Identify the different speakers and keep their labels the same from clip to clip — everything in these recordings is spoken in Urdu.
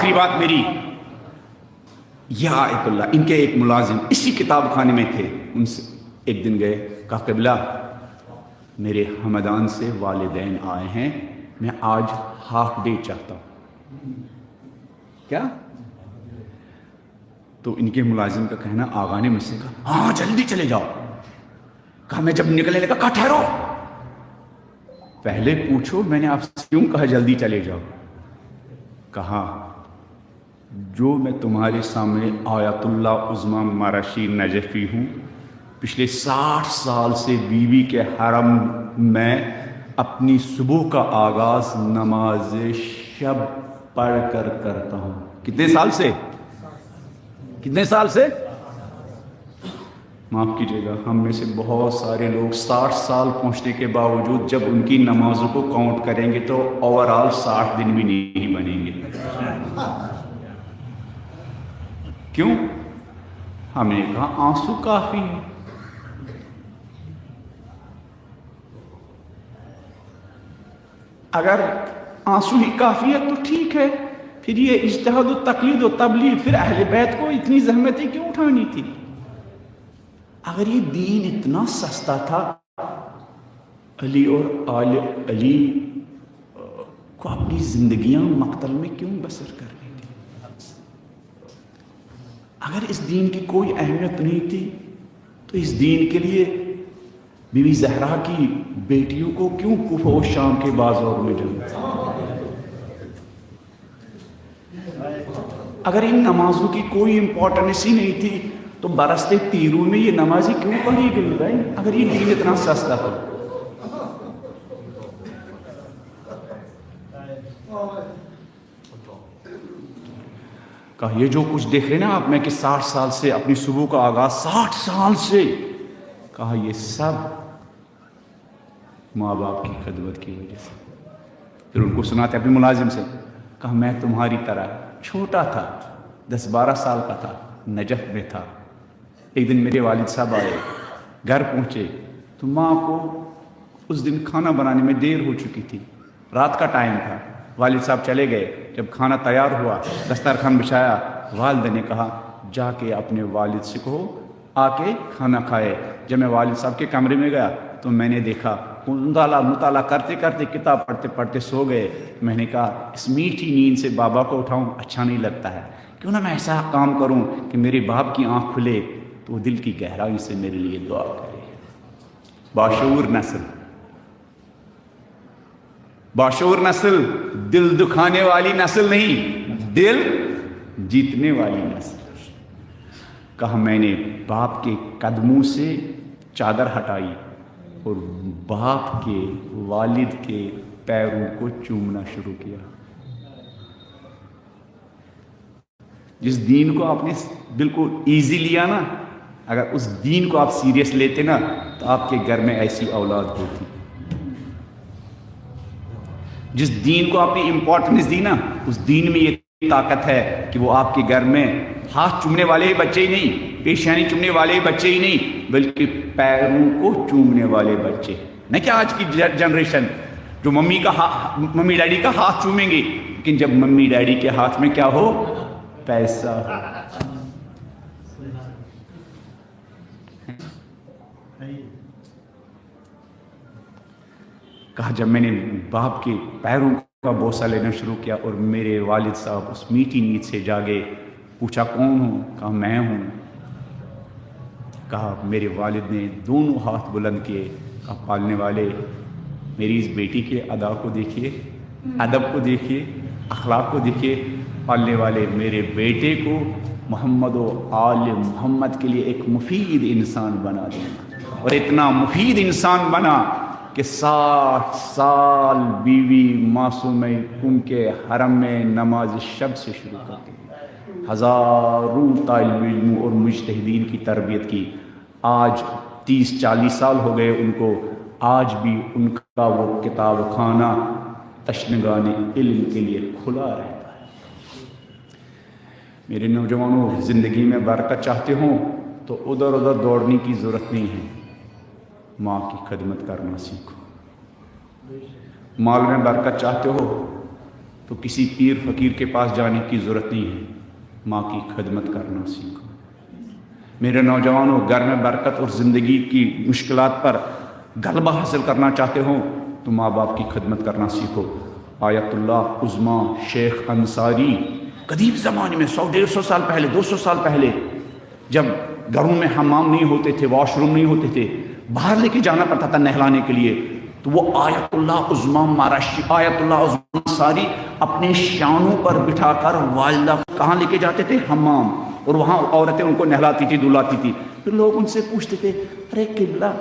Speaker 1: آخری بات میری، یا آیت اللہ، ان کے ایک ملازم اسی کتاب خانے میں تھے، ان سے ایک دن گئے، کہا قبلہ میرے ہمدان سے والدین آئے ہیں، میں آج ہاف ڈے چاہتا ہوں۔ کیا؟ تو ان کے ملازم کا کہنا، آغا نے مجھ سے کہا ہاں جلدی چلے جاؤ۔ کہا میں جب نکلنے لگا، کہا ٹھہرو، پہلے پوچھو میں نے آپ سے کیوں کہا جلدی چلے جاؤ؟ کہا جو میں تمہارے سامنے آیت اللہ عظمیٰ مرشی نجفی ہوں، پچھلے 60 سال سے بیوی کے حرم میں اپنی صبح کا آغاز نماز شب پڑھ کر کرتا ہوں۔ کتنے سال سے؟ کتنے سال سے؟ معاف کیجیے گا، ہم میں سے بہت سارے لوگ 60 سال پہنچنے کے باوجود جب ان کی نمازوں کو کاؤنٹ کریں گے تو اوورال 60 دن بھی نہیں بنیں گے۔ کیوں؟ ہم نے کہا آنسو کافی ہے۔ اگر آنسو ہی کافی ہے تو ٹھیک ہے، پھر یہ اجتہاد و تقلید و تبلیغ پھر اہل بیت کو اتنی زحمتیں کیوں اٹھانی تھی؟ اگر یہ دین اتنا سستا تھا، علی اور آل علی کو اپنی زندگیاں مقتل میں کیوں بسر کرنی تھی؟ اگر اس دین کی کوئی اہمیت نہیں تھی تو اس دین کے لیے بی بی زہرا کی بیٹیوں کو کیوں کوفہ و شام کے بازار میں جانا؟ اگر ان نمازوں کی کوئی امپورٹنس ہی نہیں تھی تو برستے تیروں میں یہ نمازیں کیوں پڑھی گئی بھائی؟ اگر یہ دین اتنا سستا تھا۔ کہا یہ جو کچھ دیکھ رہے نا آپ میں کہ 60 سال سے اپنی صبح کا آغاز 60 سال سے، کہا یہ سب ماں باپ کی خدمت کی وجہ سے۔ پھر ان کو سناتے اپنے ملازم سے، کہا میں تمہاری طرح چھوٹا تھا، 10-12 سال کا تھا، نجف میں تھا۔ ایک دن میرے والد صاحب آئے، گھر پہنچے تو ماں کو اس دن کھانا بنانے میں دیر ہو چکی تھی، رات کا ٹائم تھا۔ والد صاحب چلے گئے، جب کھانا تیار ہوا، دسترخوان بچھایا، والدہ نے کہا جا کے اپنے والد سے کہو آ کے کھانا کھائے۔ جب میں والد صاحب کے کمرے میں گیا تو میں نے دیکھا مطالعہ کرتے کرتے کتاب پڑھتے پڑھتے سو گئے۔ میں نے کہا اس میٹھی نیند سے بابا کو اٹھاؤں اچھا نہیں لگتا ہے، کیوں نہ میں ایسا کام کروں کہ میرے باپ کی آنکھ کھلے تو وہ دل کی گہرائی سے میرے لیے دعا کرے۔ باشعور نسل، باشعور نسل، دل دکھانے والی نسل نہیں، دل جیتنے والی نسل۔ کہا میں نے باپ کے قدموں سے چادر ہٹائی اور باپ کے والد کے پیروں کو چومنا شروع کیا۔ جس دین کو آپ نے بالکل ایزی لیا نا، اگر اس دین کو آپ سیریس لیتے نا تو آپ کے گھر میں ایسی اولاد ہوتی۔ جس دین کو آپ نے امپورٹنس دی نا، اس دین میں یہ طاقت ہے کہ وہ آپ کے گھر میں ہاتھ چومنے والے بچے ہی نہیں، پیشانی چومنے والے بچے ہی نہیں، بلکہ پیروں کو چومنے والے بچے۔ نہ کہ آج کی جنریشن جو ممی ڈیڈی کا ہاتھ چومیں گے، لیکن جب ممی ڈیڈی کے ہاتھ میں کیا ہو؟ پیسہ ہو۔ کہا جب میں نے باپ کے پیروں کا بوسہ لینا شروع کیا اور میرے والد صاحب اس میٹھی نیند سے جاگے، پوچھا کون ہوں؟ کہا میں ہوں۔ کہا میرے والد نے دونوں ہاتھ بلند کیے، کہا پالنے والے میری اس بیٹی کے ادا کو دیکھیے، ادب کو دیکھیے، اخلاق کو دیکھیے۔ پالنے والے میرے بیٹے کو محمد و آل محمد کے لیے ایک مفید انسان بنا دینا، اور اتنا مفید انسان بنا کہ 60 سال بیوی معصوم ان کے حرم میں نماز شب سے شروع کر دی، ہزاروں طالب علم اور مجتہدین کی تربیت کی۔ آج 30-40 سال ہو گئے ان کو، آج بھی ان کا وہ کتاب خانہ تشنگان علم کے لیے کھلا رہتا ہے۔ میرے نوجوانوں، زندگی میں برکت چاہتے ہوں تو ادھر ادھر دوڑنے کی ضرورت نہیں ہے، ماں کی خدمت کرنا سیکھو۔ مال میں برکت چاہتے ہو تو کسی پیر فقیر کے پاس جانے کی ضرورت نہیں ہے، ماں کی خدمت کرنا سیکھو۔ میرے نوجوانوں، گھر میں برکت اور زندگی کی مشکلات پر غلبہ حاصل کرنا چاہتے ہو تو ماں باپ کی خدمت کرنا سیکھو۔ آیت اللہ عظمیٰ شیخ انصاری قدیم زمانے میں 100-150 سال پہلے، 200 سال پہلے، جب گھروں میں حمام نہیں ہوتے تھے، واش روم نہیں ہوتے تھے، باہر لے کے جانا پڑتا تھا نہلانے کے لیے، تو وہ آیت اللہ عظمیٰ ماراشی آیت اللہ عظمیٰ انصاری اپنے شانوں پر بٹھا کر والدہ کہاں لے کے جاتے تھے؟ حمام، اور وہاں عورتیں ان کو نہلاتی تھی، دھلاتی تھی۔ پھر لوگ ان سے پوچھتے تھے، ارے قبلہ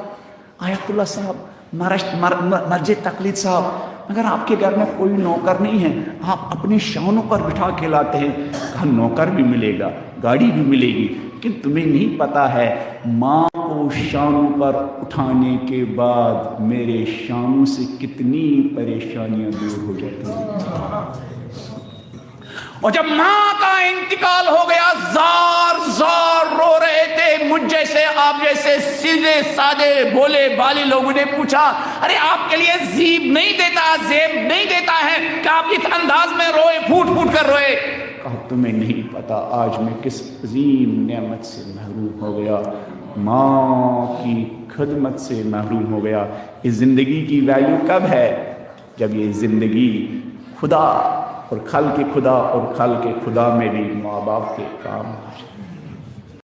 Speaker 1: آیت اللہ صاحب، مرجع تقلید صاحب، اگر آپ کے گھر میں کوئی نوکر نہیں ہے، آپ اپنے شانوں پر بٹھا کے لاتے ہیں، کہا نوکر بھی ملے گا، گاڑی بھی ملے گی، لیکن تمہیں نہیں پتا ہے ماں کو شانوں پر اٹھانے کے بعد میرے شانوں سے کتنی پریشانیاں دور ہو جاتی ہیں۔ اور جب ماں کا انتقال ہو گیا، زار زار رو رہے تھے، مجھ جیسے آپ جیسے سیدھے سادے بولے بالی لوگوں نے پوچھا، ارے آپ کے لیے زیب نہیں دیتا ہے کہ آپ اس انداز میں روئے، پھوٹ پھوٹ کر روئے؟ کہا تمہیں نہیں پتا آج میں کس عظیم نعمت سے محروم ہو گیا، ماں کی خدمت سے محروم ہو گیا۔ اس زندگی کی ویلیو کب ہے؟ جب یہ زندگی خدا اور خلق خدا اور خلق خدا میں بھی ماں باپ کے کام آ جائے۔